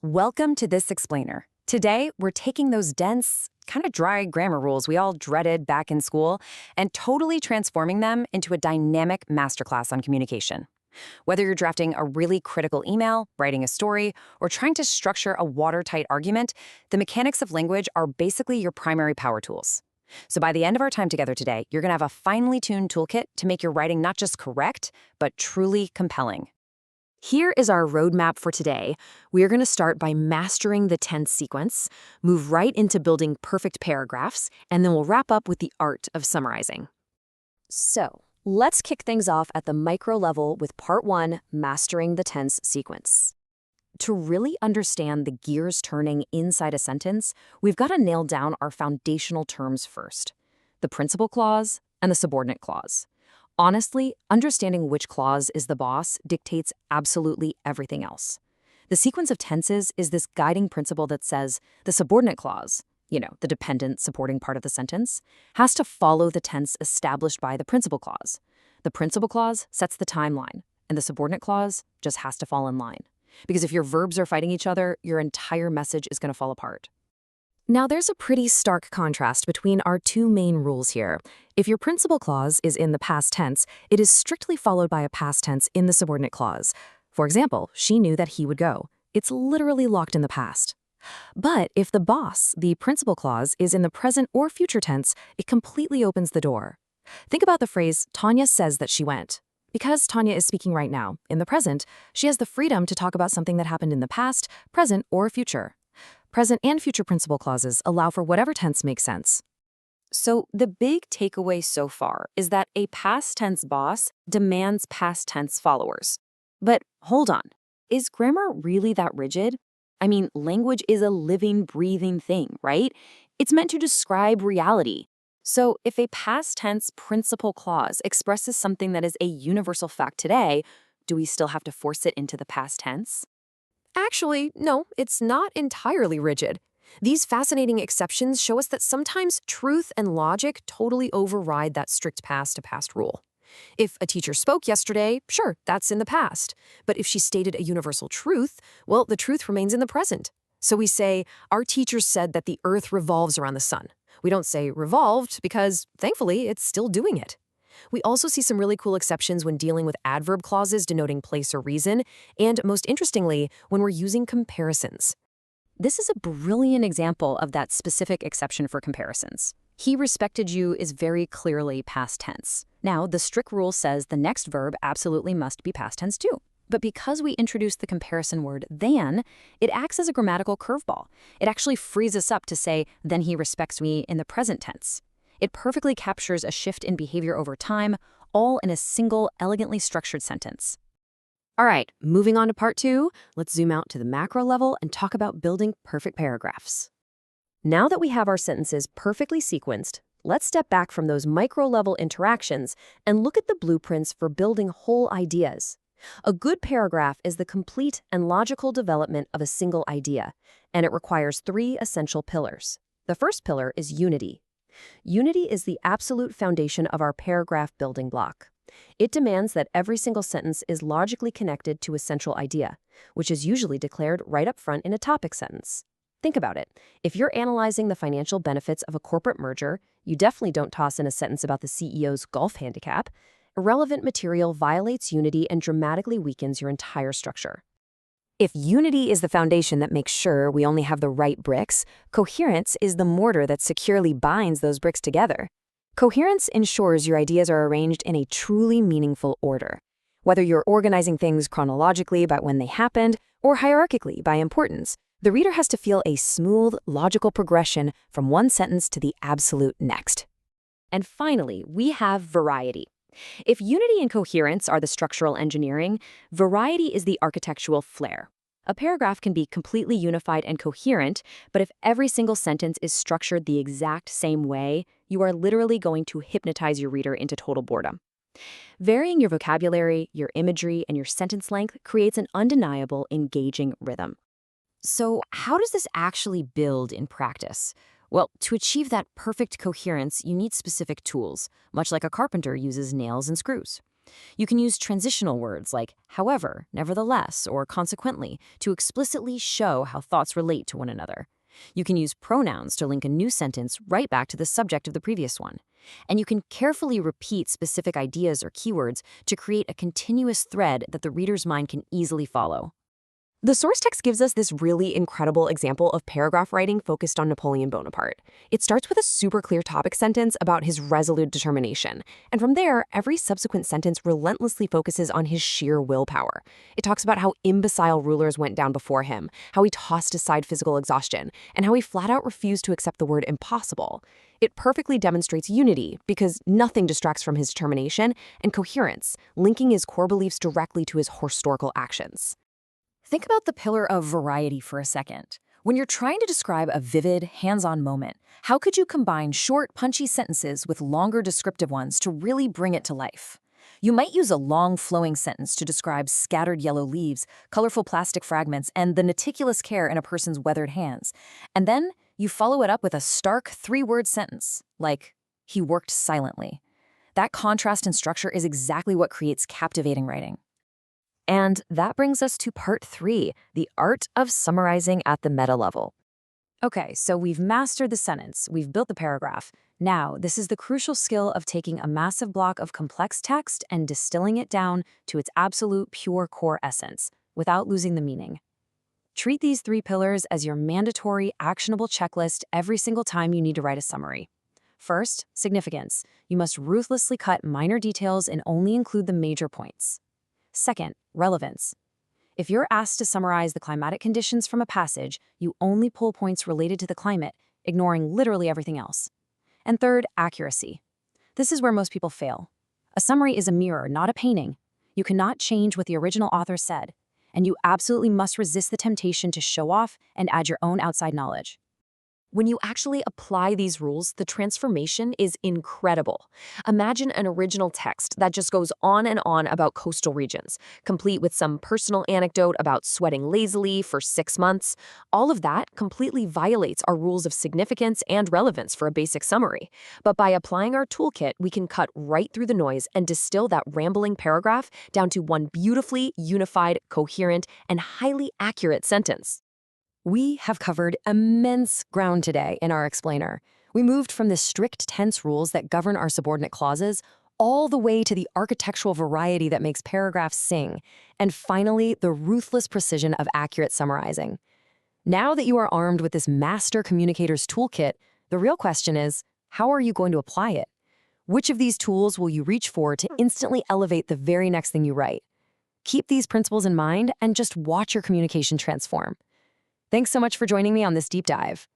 Welcome to This Explainer. Today, we're taking those dense, kind of dry grammar rules we all dreaded back in school and totally transforming them into a dynamic masterclass on communication. Whether you're drafting a really critical email, writing a story, or trying to structure a watertight argument, the mechanics of language are basically your primary power tools. So by the end of our time together today, you're going to have a finely tuned toolkit to make your writing not just correct, but truly compelling. Here is our roadmap for today. We are going to start by mastering the tense sequence, move right into building perfect paragraphs, and then we'll wrap up with the art of summarizing. So, let's kick things off at the micro level with part 1, mastering the tense sequence. To really understand the gears turning inside a sentence, we've got to nail down our foundational terms first, the principal clause and the subordinate clause. Honestly, understanding which clause is the boss dictates absolutely everything else. The sequence of tenses is this guiding principle that says the subordinate clause, the dependent supporting part of the sentence, has to follow the tense established by the principal clause. The principal clause sets the timeline, and the subordinate clause just has to fall in line. Because if your verbs are fighting each other, your entire message is going to fall apart. Now, there's a pretty stark contrast between our two main rules here. If your principal clause is in the past tense, it is strictly followed by a past tense in the subordinate clause. For example, she knew that he would go. It's literally locked in the past. But if the boss, the principal clause, is in the present or future tense, it completely opens the door. Think about the phrase, Tanya says that she went. Because Tanya is speaking right now, in the present, she has the freedom to talk about something that happened in the past, present, or future. Present and future principal clauses allow for whatever tense makes sense. So the big takeaway so far is that a past tense boss demands past tense followers. But hold on, is grammar really that rigid? I mean, language is a living, breathing thing, right? It's meant to describe reality. So if a past tense principal clause expresses something that is a universal fact today, do we still have to force it into the past tense? Actually, no, it's not entirely rigid. These fascinating exceptions show us that sometimes truth and logic totally override that strict past-to-past rule. If a teacher spoke yesterday, sure, that's in the past. But if she stated a universal truth, well, the truth remains in the present. So we say, our teacher said that the earth revolves around the sun. We don't say revolved because, thankfully, it's still doing it. We also see some really cool exceptions when dealing with adverb clauses denoting place or reason, and most interestingly, when we're using comparisons. This is a brilliant example of that specific exception for comparisons. He respected you is very clearly past tense. Now, the strict rule says the next verb absolutely must be past tense too. But because we introduced the comparison word than, it acts as a grammatical curveball. It actually frees us up to say, then he respects me in the present tense. It perfectly captures a shift in behavior over time, all in a single, elegantly structured sentence. All right, moving on to part 2, let's zoom out to the macro level and talk about building perfect paragraphs. Now that we have our sentences perfectly sequenced, let's step back from those micro-level interactions and look at the blueprints for building whole ideas. A good paragraph is the complete and logical development of a single idea, and it requires 3 essential pillars. The first pillar is unity. Unity is the absolute foundation of our paragraph building block. It demands that every single sentence is logically connected to a central idea, which is usually declared right up front in a topic sentence. Think about it. If you're analyzing the financial benefits of a corporate merger, you definitely don't toss in a sentence about the CEO's golf handicap. Irrelevant material violates unity and dramatically weakens your entire structure. If unity is the foundation that makes sure we only have the right bricks, coherence is the mortar that securely binds those bricks together. Coherence ensures your ideas are arranged in a truly meaningful order. Whether you're organizing things chronologically by when they happened or hierarchically by importance, the reader has to feel a smooth, logical progression from one sentence to the absolute next. And finally, we have variety. If unity and coherence are the structural engineering, variety is the architectural flair. A paragraph can be completely unified and coherent, but if every single sentence is structured the exact same way, you are literally going to hypnotize your reader into total boredom. Varying your vocabulary, your imagery, and your sentence length creates an undeniable, engaging rhythm. So, how does this actually build in practice? Well, to achieve that perfect coherence, you need specific tools, much like a carpenter uses nails and screws. You can use transitional words like however, nevertheless, or consequently to explicitly show how thoughts relate to one another. You can use pronouns to link a new sentence right back to the subject of the previous one. And you can carefully repeat specific ideas or keywords to create a continuous thread that the reader's mind can easily follow. The source text gives us this really incredible example of paragraph writing focused on Napoleon Bonaparte. It starts with a super clear topic sentence about his resolute determination, and from there, every subsequent sentence relentlessly focuses on his sheer willpower. It talks about how imbecile rulers went down before him, how he tossed aside physical exhaustion, and how he flat out refused to accept the word impossible. It perfectly demonstrates unity because nothing distracts from his determination, and coherence, linking his core beliefs directly to his historical actions. Think about the pillar of variety for a second. When you're trying to describe a vivid, hands-on moment, how could you combine short, punchy sentences with longer descriptive ones to really bring it to life? You might use a long, flowing sentence to describe scattered yellow leaves, colorful plastic fragments, and the meticulous care in a person's weathered hands. And then you follow it up with a stark three-word sentence, like, he worked silently. That contrast in structure is exactly what creates captivating writing. And that brings us to part 3, the art of summarizing at the meta level. Okay, so we've mastered the sentence, we've built the paragraph. Now, this is the crucial skill of taking a massive block of complex text and distilling it down to its absolute pure core essence, without losing the meaning. Treat these 3 pillars as your mandatory, actionable checklist every single time you need to write a summary. First, significance. You must ruthlessly cut minor details and only include the major points. Second, relevance. If you're asked to summarize the climatic conditions from a passage, you only pull points related to the climate, ignoring literally everything else. And third, accuracy. This is where most people fail. A summary is a mirror, not a painting. You cannot change what the original author said, and you absolutely must resist the temptation to show off and add your own outside knowledge. When you actually apply these rules, the transformation is incredible. Imagine an original text that just goes on and on about coastal regions, complete with some personal anecdote about sweating lazily for 6 months. All of that completely violates our rules of significance and relevance for a basic summary. But by applying our toolkit, we can cut right through the noise and distill that rambling paragraph down to one beautifully unified, coherent, and highly accurate sentence. We have covered immense ground today in our explainer. We moved from the strict tense rules that govern our subordinate clauses all the way to the architectural variety that makes paragraphs sing, and finally, the ruthless precision of accurate summarizing. Now that you are armed with this master communicator's toolkit, the real question is, how are you going to apply it? Which of these tools will you reach for to instantly elevate the very next thing you write? Keep these principles in mind and just watch your communication transform. Thanks so much for joining me on this deep dive.